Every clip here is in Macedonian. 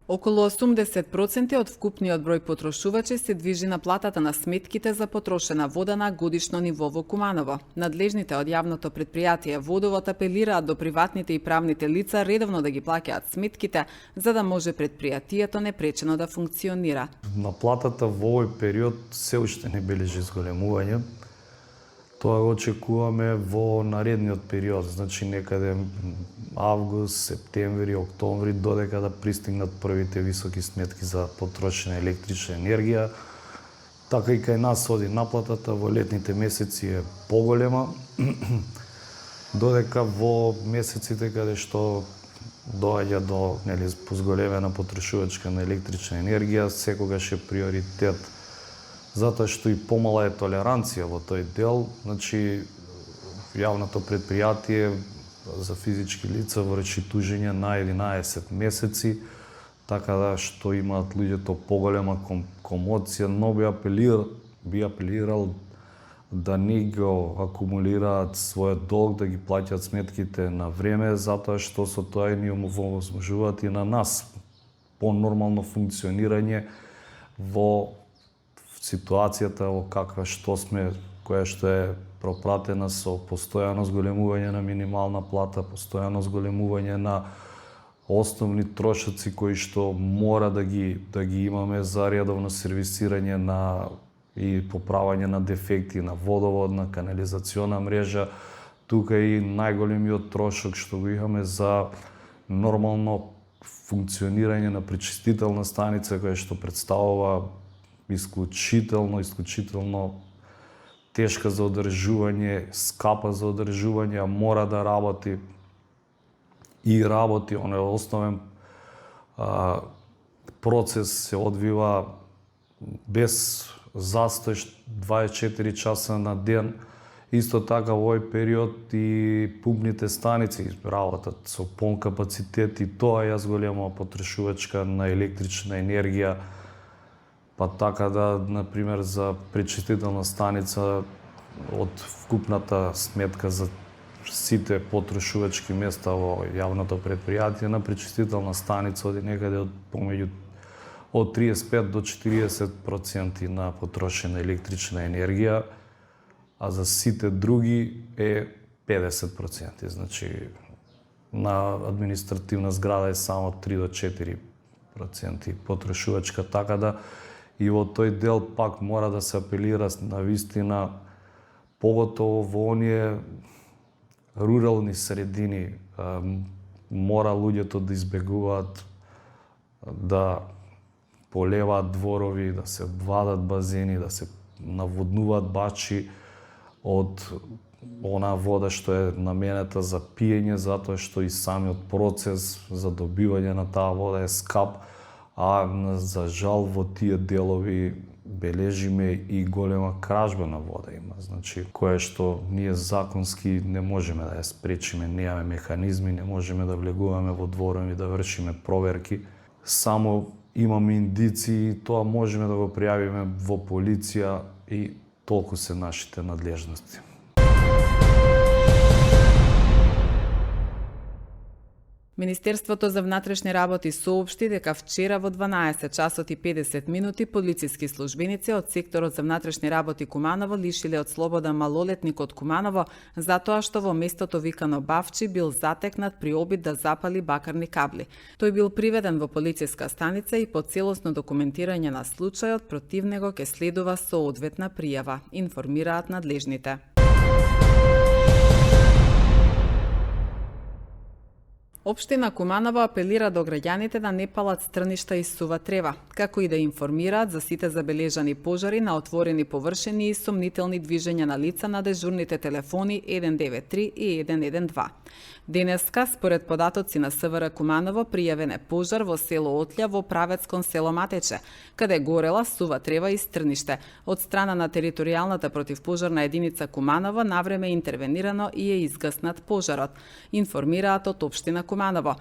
Околу 80% од вкупниот број потрошувачи се движи на платата на сметките за потрошена вода на годишно ниво во Куманово. Надлежните од јавното предпријатие Водовод апелираат до приватните и правните лица редовно да ги плаќаат сметките, за да може предпријатието непречено да функционира. На платата во овој период се уште не бележи зголемување. Тоа го очекуваме во наредниот период, значи некаде август, септември, октомври, додека да пристигнат првите високи сметки за потрошена електрична енергија. Така и кај нас оди наплатата во летните месеци е поголема, додека во месеците каде што доаѓа до позголемена потрошувачка на електрична енергија, секогаш е приоритет, затоа што и помала е толеранција во тој дел. Значи, јавното предпријатие за физички лица врши тужење на 11 месеци, така да што имаат луѓето поголема комоција, но би апелирал да не го акумулираат својот долг, да ги плаќаат сметките на време, затоа што со тоа ни овозможуваат и на нас по-нормално функционирање во ситуацијата во каква што сме, која што е пропратена со постојано зголемување на минимална плата, постојано зголемување на основни трошоци кои што мора да ги имаме за редовно сервисирање и поправање на дефекти на водоводна, канализациона мрежа. Тука и најголемиот трошок што го имаме за нормално функционирање на пречистителна станица, која што представува исклучително тешка за одржување, скапа за одржување, а мора да работи и работи. Он е основен процес, се одвива без застој 24 часа на ден. Исто така во овој период и пумпните станици работат со полн капацитет и тоа е голема потрошувачка на електрична енергија. Па така да, например, за пречистителна станица од вкупната сметка за сите потрошувачки места во јавното предпријатие, на пречистителна станица оди некаде од 35 до 40% на потрошена електрична енергија, а за сите други е 50%. Значи, на административна зграда е само 3 до 4% потрошувачка, така да и во тој дел пак мора да се апелира на вистина, поготово во оние рурални средини, мора луѓето да избегуваат да полеваат дворови, да се вадат базени, да се наводнуваат бачи од она вода што е наменета за пиење, затоа што и самиот процес за добивање на таа вода е скап, а за жал во тие делови бележиме и голема кражба на вода има, значи кое што ние законски не можеме да ја спречиме, немаме механизми, не можеме да влегуваме во дворови да вршиме проверки. Само имаме индиции и тоа можеме да го пријавиме во полиција и толку се нашите надлежности. Министерството за внатрешни работи соопшти дека вчера во 12 часот и 50 минути полициски службеници од секторот за внатрешни работи Куманово лишиле од слобода малолетник од Куманово затоа што во местото викано Бавчи бил затекнат при обид да запали бакарни кабли. Тој бил приведен во полициска станица и по целосно документирање на случајот против него ќе следува соодветна пријава, информираат надлежните. Општина Куманово апелира до граѓаните да не палат стрништа и сува трева, како и да информираат за сите забележани пожари на отворени површини и сомнителни движења на лица на дежурните телефони 193 и 112. Денеска, според податоци на СВР Куманово, пријавен е пожар во село Отлја во правец кон село Матече, каде горела сува трева и стрниште. Од страна на територијалната противпожарна единица Куманово навреме е интервенирано и е изгаснат пожарот, информираат од општина Куманово.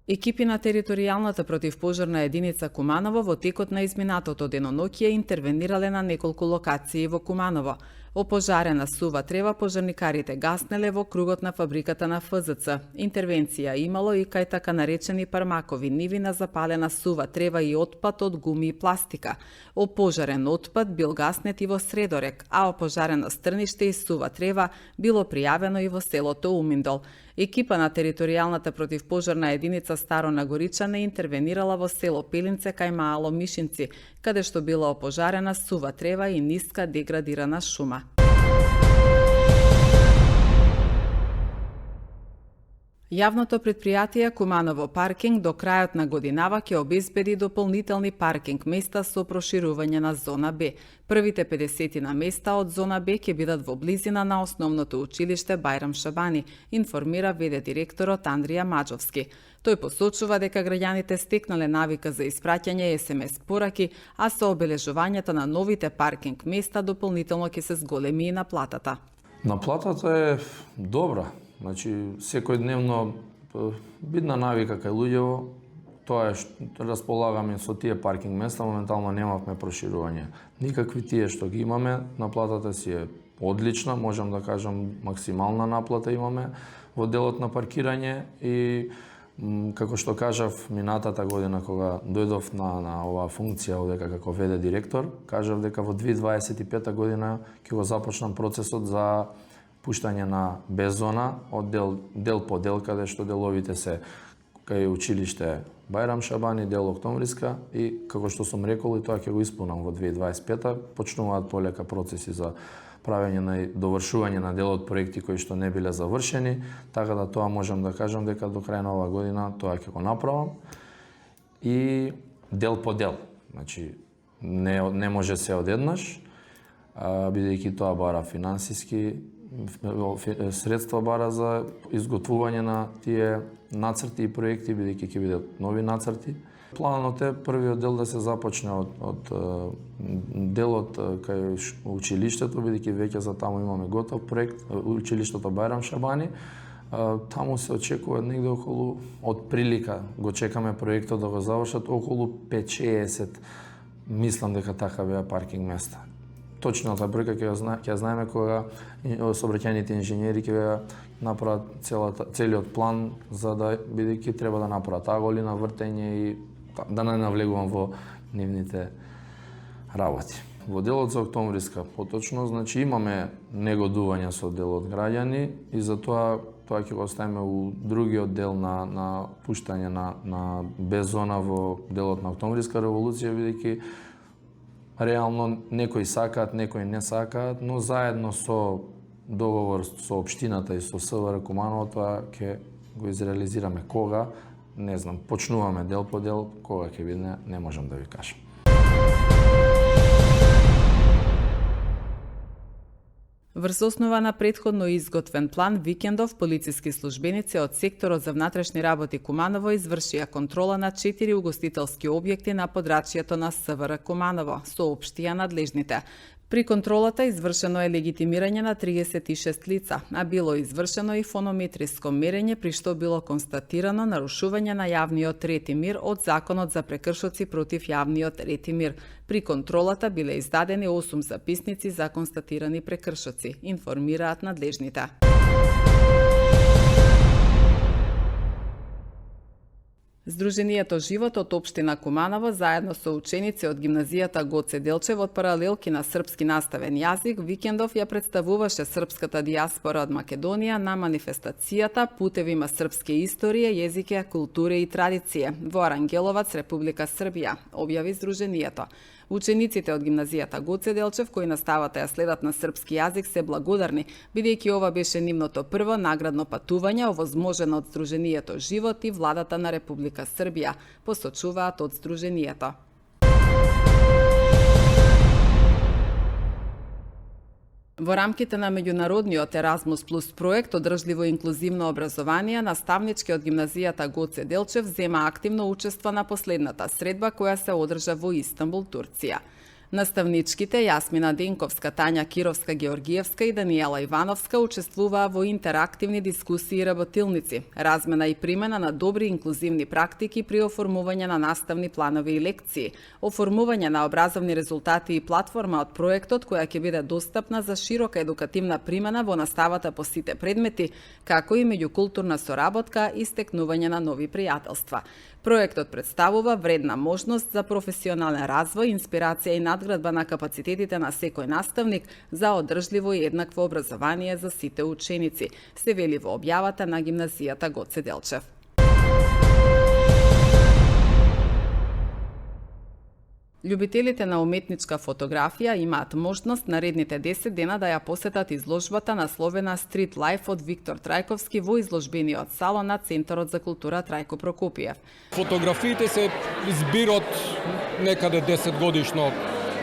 Екипи на територијалната противпожарна единица Куманово во текот на изминатото деноноќие интервенирале на неколку локации во Куманово. Опожарена сува трева пожарникарите гаснеле во кругот на фабриката на ФЗЦ. Интервенција имало и кај така наречени пармакови ниви на запалена сува трева и отпад од гуми и пластика. Опожарен отпад бил гаснет и во Средорек, а опожарено стрниште и сува трева било пријавено и во селото Уминдол. Екипа на територијалната противпожарна единица Старо Нагоричане интервенирала во село Пелинце кај Маало Мишинци, каде што била опожарена сува трева и ниска деградирана шума. Јавното предпријатие Куманово паркинг до крајот на годинава ќе обезбеди дополнителни паркинг места со проширување на зона Б. Првите 50 на места од зона Б ќе бидат во близина на основното училиште Бајрам Шабани, информира ВД директорот Андрија Маџовски. Тој посочува дека граѓаните стекнале навика за испраќање SMS пораки, а со обележувањето на новите паркинг места дополнително ќе се зголеми и наплатата. Наплатата е добра. Значи, секојдневно бидна навика кај луѓево, тоа е што располагаме со тие паркинг места, моментално немавме проширување. Никакви тие што ги имаме, наплатата си е одлична, можам да кажам максимална наплата имаме во делот на паркирање и како што кажав минатата година кога дојдов на оваа функција одека како ВД директор, кажав дека во 2025 година ќе го започнам процесот за пуштање на беззона од дел по дел, каде што деловите се кај училиште Бајрам Шабани, дел Октомвриска и како што сум рекол и тоа ќе го исполнам во 2025, почнуваат полека процеси за правење на довршување на дел од проекти кои што не биле завршени, така да тоа можам да кажам дека до крај на оваа година тоа ќе го направам и дел по дел. Значи не може се одеднаш, бидејќи тоа бара финансиски средства бара за изготвување на тие нацрти и проекти, бидејќи ќе бидат нови нацрти. Планот е првиот дел да се започне од делот кај училиштето, бидејќи веќе за таму имаме готов проект, училиштето Бајрам Шабани. Таму се очекува негде околу, од прилика го чекаме проектот да го завршат, околу 5-60, мислам дека така беа паркинг места. Точната бројка ќе знаеме кога сообраќајните инженери ќе направат целиот план за да бидејќи треба да направат аголина, вртење и да не навлегувам во нивните работи. Во делот за Октомвриска поточно, значи имаме негодување со делот граѓани и затоа тоа ќе го оставиме у другиот дел на пуштање на беззона во делот на Октомвриска револуција, бидејќи реално некои сакаат, некои не сакаат, но заедно со договор со општината и со СВР Куманово тоа ќе го изреализираме. Кога? Не знам. Почнуваме дел по дел, кога ќе биде, не можам да ви кажам. Врз основа на претходно изготвен план, викендов полициски службеници од секторот за внатрешни работи Куманово извршија контрола на 4 угостителски објекти на подрачјето на СВР Куманово, соопштија надлежните. При контролата извршено е легитимирање на 36 лица, а било извршено и фонометриско мерење при што било констатирано нарушување на јавниот ред и мир од Законот за прекршоци против јавниот ред и мир. При контролата биле издадени 8 записници за констатирани прекршоци, информираат надлежните. Сдруженијето Живот од општина Куманово заедно со ученици од гимназијата Гоце Делчев од паралелки на српски наставен јазик викендов ја представуваше српската дијаспора од Македонија на манифестацијата Путевима српске историја, језике, култура и традиција во Арангеловац, Република Србија, објави Сдруженијето. Учениците од гимназијата Гоце Делчев кои наставата ја следат на српски јазик се благодарни, бидејќи ова беше нивното прво наградно патување овозможено од Сдруженијето Живот и владата на Република Србија, посочуваат од Сдруженијето. Во рамките на меѓународниот Еразмус Плюс проект Одржливо инклузивно образование, наставнички од гимназијата Гоце Делчев зема активно учество на последната средба која се одржа во Истанбул, Турција. Наставничките Јасмина Денковска, Тања Кировска-Георгиевска и Даниела Ивановска учествуваа во интерактивни дискусии и работилници, размена и примена на добри инклузивни практики при оформување на наставни планови и лекции, оформување на образовни резултати и платформа од проектот која ќе биде достапна за широка едукативна примена во наставата по сите предмети, како и меѓукултурна соработка и стекнување на нови пријателства. Проектот представува вредна можност за професионален развој, инспирација и надградба на капацитетите на секој наставник за одржливо и еднакво образование за сите ученици, се вели во објавата на гимназијата Гоце Делчев. Љубителите на уметничка фотографија имаат можност наредните 10 дена да ја посетат изложбата насловена Street Life од Виктор Трајковски во изложбениот салон на Центарот за култура Трајко Прокопиев. Фотографиите се збир од некаде 10 годишно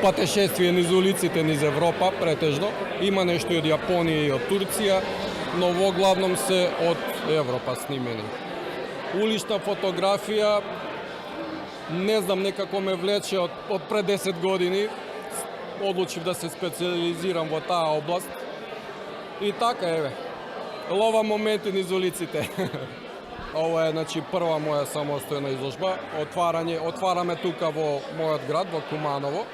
патешествие низ улиците низ Европа, претежно. Има нешто и од Јапонија и од Турција, но во главном се од Европа снимени. Улична фотографија, не знам, некако ме влече од пред 10 години. Одлучив да се специализирам во таа област. И така, еве, ловам моменти низ улиците. Ова е, прва моја самостојна изложба. Отвараме тука во мојот град, во Куманово.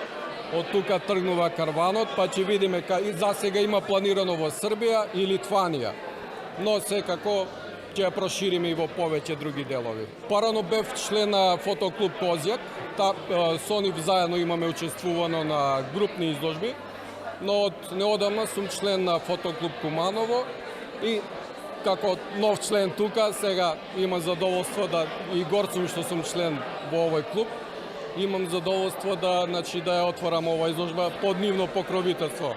Од тука тргнува карванот, па ќе видиме и засега има планирано во Србија и Литванија. Но секако ќе ја прошириме и во повеќе други делови. Парано бев член на фотоклуб Козјак, со нив заедно имаме учествувано на групни изложби, но од неодамна сум член на фотоклуб Куманово и како нов член тука, сега имам задоволство и горд сум што сум член во овој клуб, имам задоволство да ја отворам оваа изложба под нивно покровителство.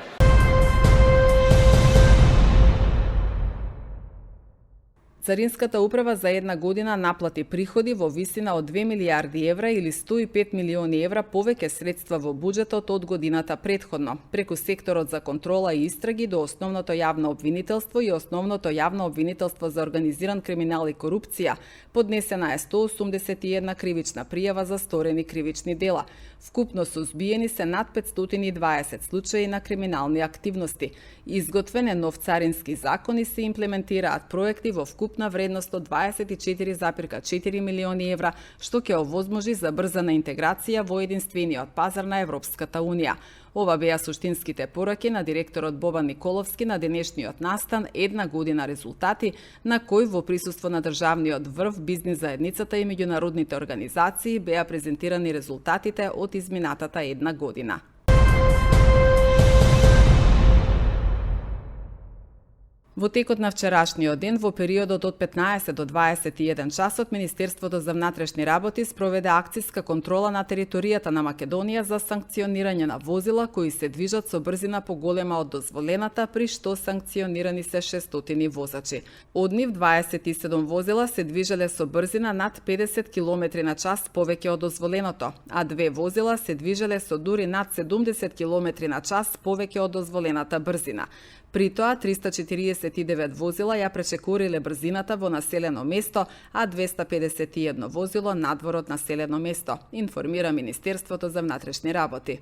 Царинската управа за една година наплати приходи во висина од 2 милиарди евра или 105 милиони евра повеќе средства во буџетот од годината претходно, преку секторот за контрола и истраги до основното јавно обвинителство и основното јавно обвинителство за организиран криминал и корупција. Поднесена е 181 кривична пријава за сторени кривични дела. Вкупно сузбиени се над 520 случаи на криминални активности. Изготвен е нов царински закон и се имплементираат проекти во вкупна вредност од 24,4 милиони евра, што ќе овозможи забрзана интеграција во единствениот пазар на Европската Унија. Ова беа суштинските пораки на директорот Бобан Николовски на денешниот настан една година резултати, на кој во присуство на државниот врв, бизнис заедницата и меѓународните организации беа презентирани резултатите од изминатата една година. Во текот на вчерашниот ден, во периодот од 15 до 21 часот, Министерството за внатрешни работи спроведе акциска контрола на територијата на Македонија за санкционирање на возила кои се движат со брзина поголема од дозволената, при што санкционирани се 600 возачи. Од нив 27 возила се движеле со брзина над 50 км на час повеќе од дозволеното, а 2 возила се движеле со дури над 70 км на час повеќе од дозволената брзина. При тоа 349 возила ја пречекориле брзината во населено место, а 251 возило надвор од населено место, информира Министерството за внатрешни работи.